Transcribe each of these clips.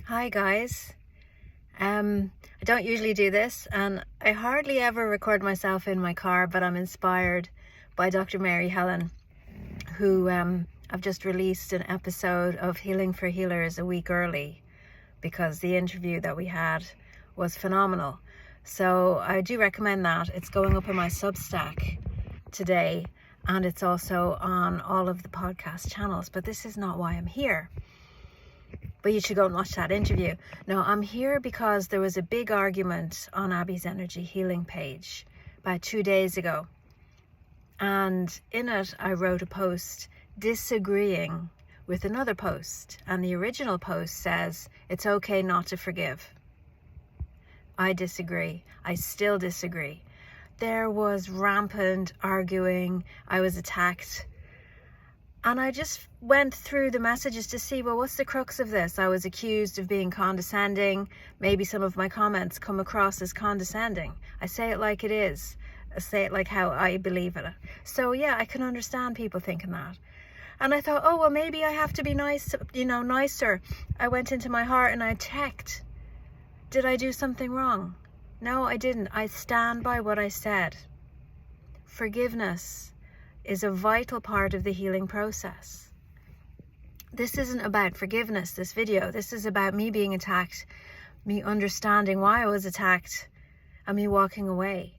Hi guys. I don't usually do this, and I hardly ever record myself in my car, but I'm inspired by Dr. Mary Helen, who I've just released an episode of Healing for Healers a week early because the interview that we had was phenomenal. So I do recommend that. It's going up on my Substack today, and it's also on all of the podcast channels, but this is not why I'm here. But you should go and watch that interview. No, I'm here because there was a big argument on Abby's Energy Healing page about 2 days ago. And in it, I wrote a post disagreeing with another post. And the original post says, it's okay not to forgive. I disagree. I still disagree. There was rampant arguing. I was attacked. And I just went through the messages to see, well, what's the crux of this? I was accused of being condescending. Maybe some of my comments come across as condescending. I say it like it is. I say it like how I believe it. So yeah, I can understand people thinking that. And I thought, oh, well, maybe I have to be nice, nicer. I went into my heart and I checked. Did I do something wrong? No, I didn't. I stand by what I said. Forgiveness is a vital part of the healing process. This isn't about forgiveness, this video. This is about me being attacked, me understanding why I was attacked, and me walking away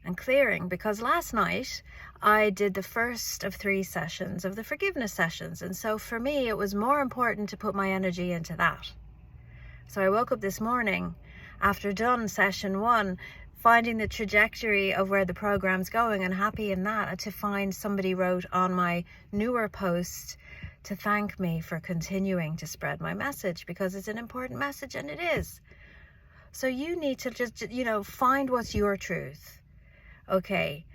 and clearing. Because last night I did the first of 3 sessions of the forgiveness sessions. And so for me, it was more important to put my energy into that. So I woke up this morning after done session 1, finding the trajectory of where the program's going and happy in that, to find somebody wrote on my newer post to thank me for continuing to spread my message, because it's an important message, and it is. So you need to just, find what's your truth. Okay.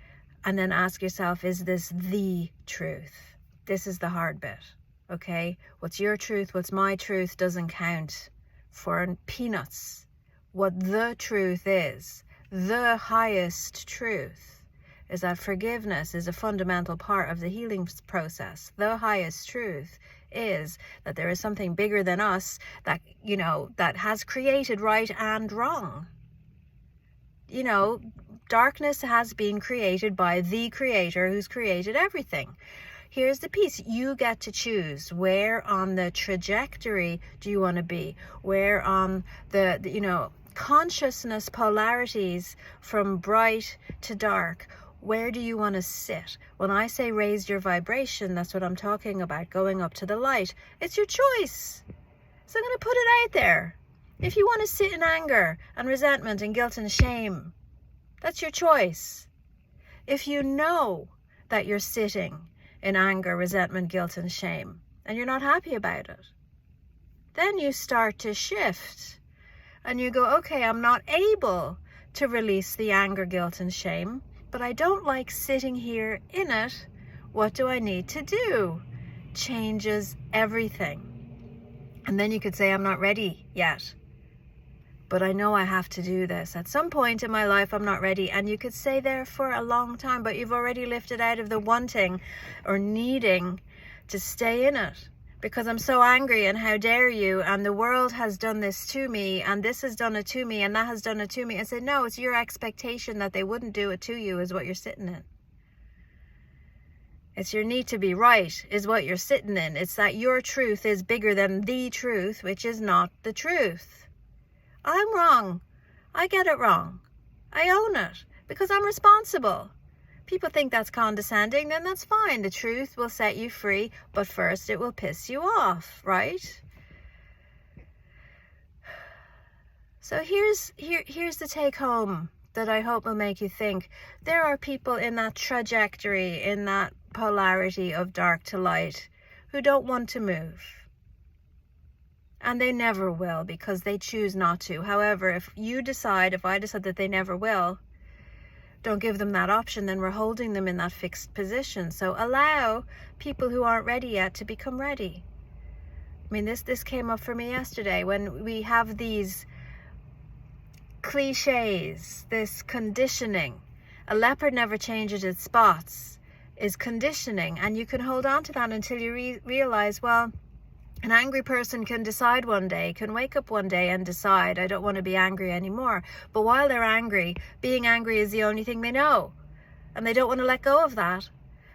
And then ask yourself, is this the truth? This is the hard bit. Okay. What's your truth? What's my truth doesn't count for peanuts. What the truth is, the highest truth, is that forgiveness is a fundamental part of the healing process. The highest truth is that there is something bigger than us that, that has created right and wrong. Darkness has been created by the creator who's created everything. Here's the piece. You get to choose where on the trajectory do you want to be, where on the consciousness polarities from bright to dark, where do you want to sit? When I say raise your vibration, that's what I'm talking about, going up to the light. It's your choice. So I'm going to put it out there. If you want to sit in anger and resentment and guilt and shame, that's your choice. If you know that you're sitting in anger, resentment, guilt and shame, and you're not happy about it, then you start to shift. And you go, okay, I'm not able to release the anger, guilt, and shame, but I don't like sitting here in it. What do I need to do? Changes everything. And then you could say, I'm not ready yet, but I know I have to do this. At some point in my life, I'm not ready. And you could stay there for a long time, but you've already lifted out of the wanting or needing to stay in it. Because I'm so angry, and how dare you, and the world has done this to me, and this has done it to me, and that has done it to me. And say, no, it's your expectation that they wouldn't do it to you is what you're sitting in. It's your need to be right is what you're sitting in. It's that your truth is bigger than the truth, which is not the truth. I'm wrong. I get it wrong. I own it because I'm responsible. People think that's condescending, then that's fine. The truth will set you free, but first it will piss you off, right? So here's the take home that I hope will make you think. There are people in that trajectory, in that polarity of dark to light, who don't want to move. And they never will because they choose not to. However, if I decide that they never will, don't give them that option, then we're holding them in that fixed position. So allow people who aren't ready yet to become ready. I mean, this came up for me yesterday when we have these cliches, this conditioning. A leopard never changes its spots is conditioning, and you can hold on to that until you realize, well, An angry person can decide one day, can wake up one day and decide, I don't want to be angry anymore. But while they're angry, being angry is the only thing they know. And they don't want to let go of that.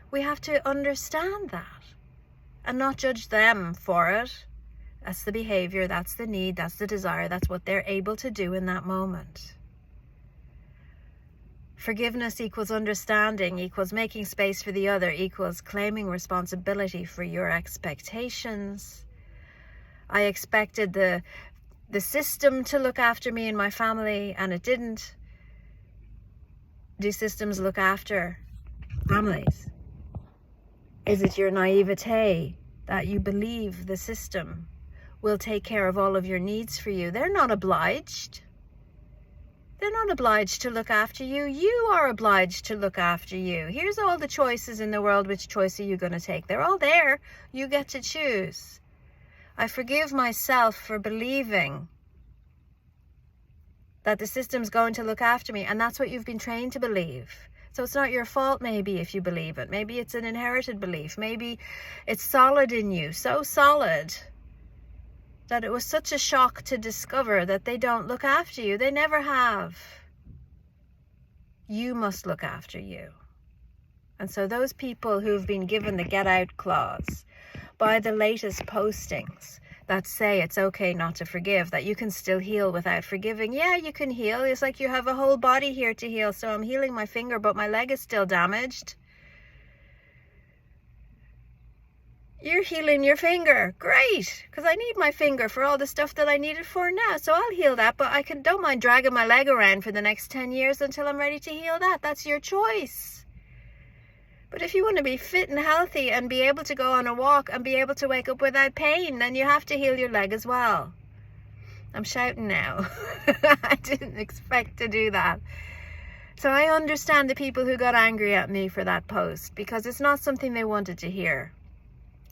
We have to understand that and not judge them for it. That's the behavior, that's the need, that's the desire, that's what they're able to do in that moment. Forgiveness equals understanding, equals making space for the other, equals claiming responsibility for your expectations. I expected the system to look after me and my family, and it didn't. Do systems look after families? Is it your naivete that you believe the system will take care of all of your needs for you? They're not obliged. They're not obliged to look after you. You are obliged to look after you. Here's all the choices in the world. Which choice are you going to take? They're all there. You get to choose. I forgive myself for believing that the system's going to look after me, and that's what you've been trained to believe. So it's not your fault maybe if you believe it. Maybe it's an inherited belief. Maybe it's solid in you, so solid that it was such a shock to discover that they don't look after you. They never have. You must look after you. And so those people who've been given the get out clause by the latest postings that say it's okay not to forgive, that you can still heal without forgiving. Yeah, you can heal. It's like you have a whole body here to heal. So I'm healing my finger, but my leg is still damaged. You're healing your finger. Great, because I need my finger for all the stuff that I need it for now. So I'll heal that, but don't mind dragging my leg around for the next 10 years until I'm ready to heal that. That's your choice. But if you want to be fit and healthy and be able to go on a walk and be able to wake up without pain, then you have to heal your leg as well. I'm shouting now. I didn't expect to do that. So I understand the people who got angry at me for that post, because it's not something they wanted to hear.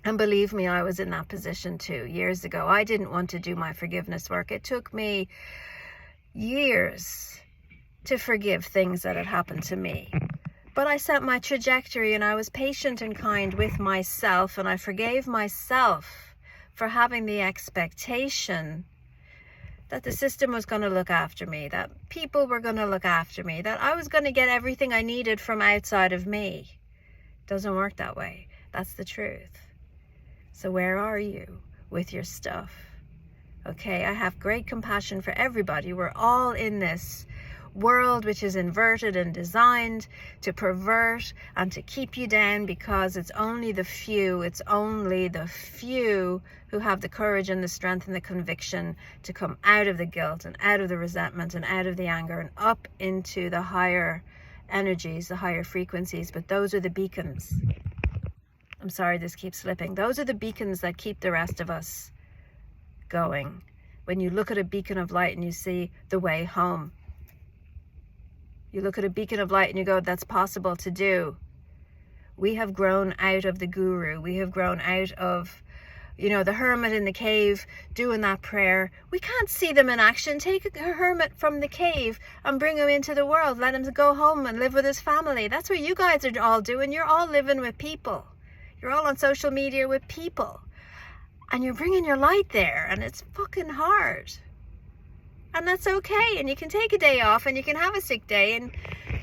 And believe me, I was in that position too years ago. I didn't want to do my forgiveness work. It took me years to forgive things that had happened to me. But I set my trajectory, and I was patient and kind with myself, and I forgave myself for having the expectation that the system was going to look after me, that people were going to look after me, that I was going to get everything I needed from outside of me. It doesn't work that way. That's the truth. So where are you with your stuff? Okay, I have great compassion for everybody. We're all in this world which is inverted and designed to pervert and to keep you down, because it's only the few who have the courage and the strength and the conviction to come out of the guilt and out of the resentment and out of the anger and up into the higher energies, the higher frequencies. But those are the beacons. I'm sorry, this keeps slipping. Those are the beacons that keep the rest of us going. When you look at a beacon of light and you see the way home, you look at a beacon of light and you go, that's possible to do. We have grown out of the guru. We have grown out of, the hermit in the cave doing that prayer. We can't see them in action. Take a hermit from the cave and bring him into the world. Let him go home and live with his family. That's what you guys are all doing. You're all living with people. You're all on social media with people. And you're bringing your light there. And it's fucking hard. And that's okay. And you can take a day off and you can have a sick day and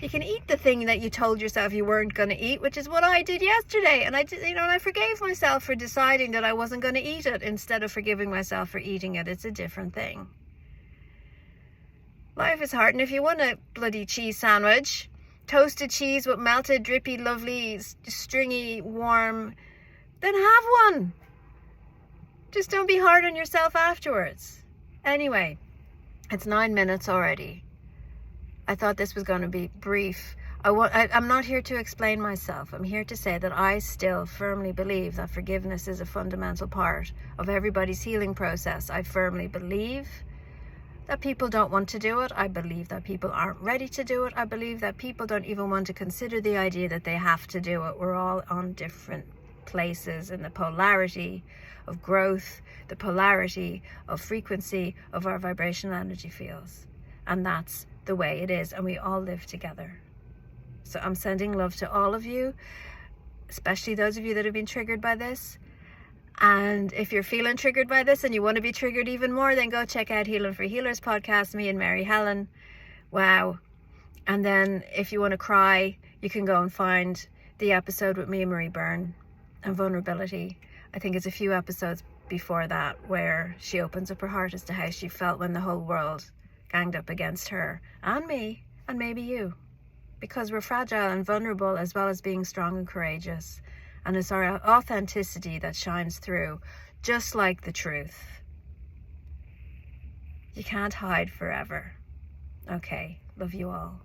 you can eat the thing that you told yourself you weren't going to eat, which is what I did yesterday. And I forgave myself for deciding that I wasn't going to eat it instead of forgiving myself for eating it. It's a different thing. Life is hard. And if you want a bloody cheese sandwich, toasted cheese with melted, drippy, lovely, stringy, warm, then have one. Just don't be hard on yourself afterwards. Anyway, it's 9 minutes already. I thought this was going to be brief. I'm not here to explain myself. I'm here to say that I still firmly believe that forgiveness is a fundamental part of everybody's healing process. I firmly believe that people don't want to do it. I believe that people aren't ready to do it. I believe that people don't even want to consider the idea that they have to do it. We're all on different places in the polarity of growth, the polarity of frequency of our vibrational energy fields. And that's the way it is. And we all live together. So I'm sending love to all of you, especially those of you that have been triggered by this. And if you're feeling triggered by this and you want to be triggered even more, then go check out Healing for Healers podcast, me and Mary Helen. Wow. And then if you want to cry, you can go and find the episode with me and Marie Byrne and vulnerability. I think it's a few episodes before that where she opens up her heart as to how she felt when the whole world ganged up against her and me and maybe you. Because we're fragile and vulnerable as well as being strong and courageous. And it's our authenticity that shines through, just like the truth. You can't hide forever. Okay, love you all.